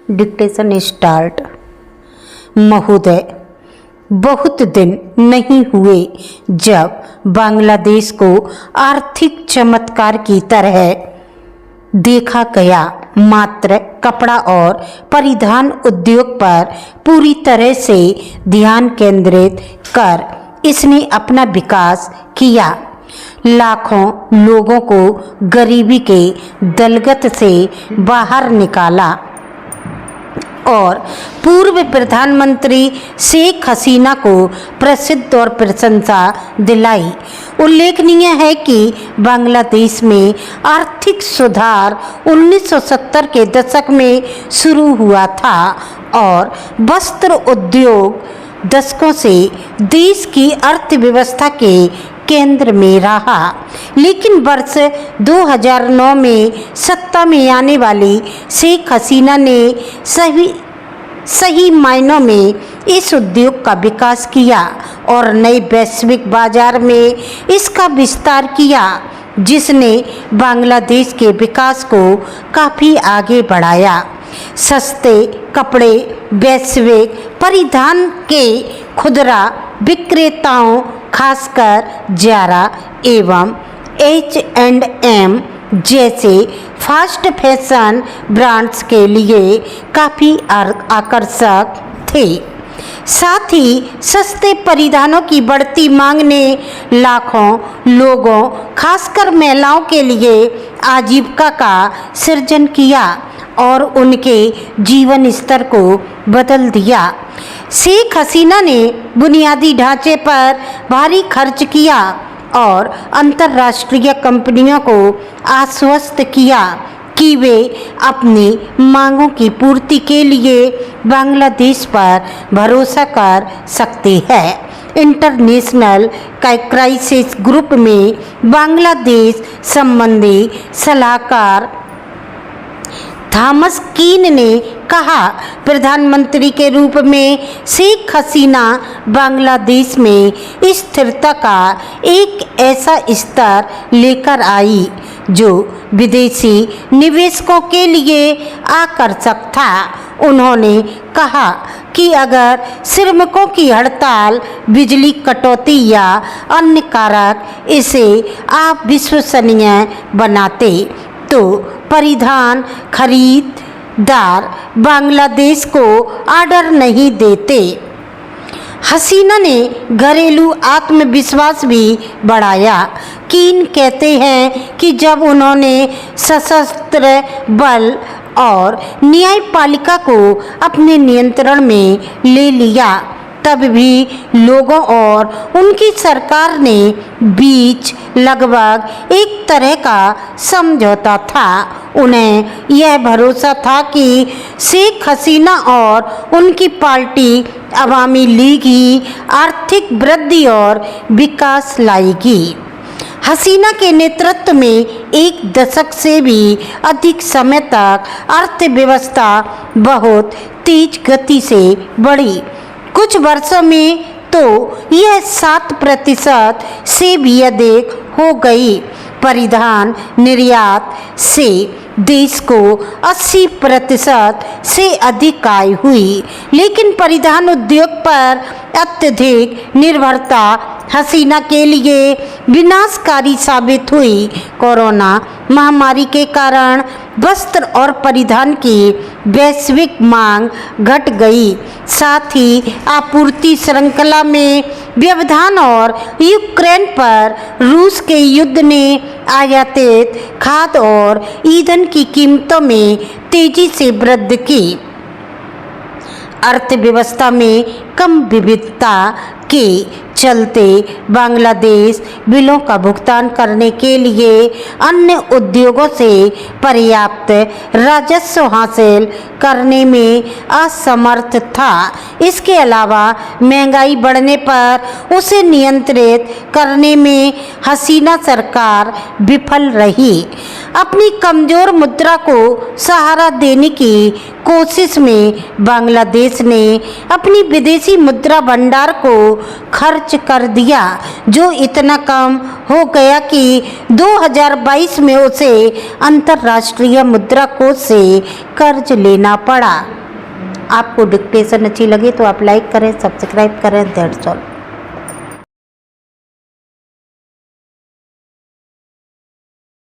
Dictation start. महोदय, बहुत दिन नहीं हुए जब बांग्लादेश को आर्थिक चमत्कार की तरह देखा गया। मात्र कपड़ा और परिधान उद्योग पर पूरी तरह से ध्यान केंद्रित कर इसने अपना विकास किया। लाखों लोगों को गरीबी के दलदल से बाहर निकाला और पूर्व प्रधानमंत्री शेख हसीना को प्रसिद्ध और प्रशंसा दिलाई। उल्लेखनीय है कि बांग्लादेश में आर्थिक सुधार 1970 के दशक में शुरू हुआ था और वस्त्र उद्योग दशकों से देश की अर्थव्यवस्था के केंद्र में रहा। लेकिन वर्ष 2009 में सत्ता में आने वाली शेख हसीना ने सही मायनों में इस उद्योग का विकास किया और नए वैश्विक बाजार में इसका विस्तार किया, जिसने बांग्लादेश के विकास को काफ़ी आगे बढ़ाया। सस्ते कपड़े, वैश्विक परिधान के खुदरा विक्रेताओं, खासकर जारा एवं H&M जैसे फास्ट फैशन ब्रांड्स के लिए काफ़ी आकर्षक थे। साथ ही सस्ते परिधानों की बढ़ती मांग ने लाखों लोगों, खासकर महिलाओं के लिए आजीविका का सृजन किया और उनके जीवन स्तर को बदल दिया। शेख हसीना ने बुनियादी ढांचे पर भारी खर्च किया और अंतर्राष्ट्रीय कंपनियों को आश्वस्त किया कि वे अपनी मांगों की पूर्ति के लिए बांग्लादेश पर भरोसा कर सकते हैं। इंटरनेशनल क्राइसिस ग्रुप में बांग्लादेश संबंधी सलाहकार थॉमस कीन ने कहा, प्रधानमंत्री के रूप में शेख हसीना बांग्लादेश में स्थिरता का एक ऐसा स्तर लेकर आई जो विदेशी निवेशकों के लिए आकर्षक था। उन्होंने कहा कि अगर श्रमिकों की हड़ताल, बिजली कटौती या अन्य कारक इसे अविश्वसनीय बनाते तो परिधान खरीदार बांग्लादेश को ऑर्डर नहीं देते। हसीना ने घरेलू आत्मविश्वास भी बढ़ाया। कीन कहते हैं कि जब उन्होंने सशस्त्र बल और न्यायपालिका को अपने नियंत्रण में ले लिया, तब भी लोगों और उनकी सरकार ने बीच लगभग एक तरह का समझौता था। उन्हें यह भरोसा था कि शेख हसीना और उनकी पार्टी अवामी लीग ही आर्थिक वृद्धि और विकास लाएगी। हसीना के नेतृत्व में एक दशक से भी अधिक समय तक अर्थव्यवस्था बहुत तेज गति से बढ़ी। कुछ वर्षों में तो यह 7% से भी अधिक हो गई। परिधान निर्यात से देश को 80% से अधिक आय हुई, लेकिन परिधान उद्योग पर अत्यधिक निर्भरता हसीना के लिए विनाशकारी साबित हुई। कोरोना महामारी के कारण वस्त्र और परिधान की वैश्विक मांग घट गई। साथ ही आपूर्ति श्रृंखला में व्यवधान और यूक्रेन पर रूस के युद्ध ने आयातित खाद्य और ईंधन की कीमतों में तेजी से वृद्धि की। अर्थव्यवस्था में कम विविधता के चलते बांग्लादेश बिलों का भुगतान करने के लिए अन्य उद्योगों से पर्याप्त राजस्व हासिल करने में असमर्थ था। इसके अलावा महंगाई बढ़ने पर उसे नियंत्रित करने में हसीना सरकार विफल रही। अपनी कमजोर मुद्रा को सहारा देने की कोशिश में बांग्लादेश ने अपनी विदेशी मुद्रा भंडार को खर्च कर दिया, जो इतना कम हो गया कि 2022 में उसे अंतर्राष्ट्रीय मुद्रा कोष से कर्ज लेना पड़ा। आपको डिक्टेशन अच्छी लगे तो आप लाइक करें, सब्सक्राइब करें। That's all.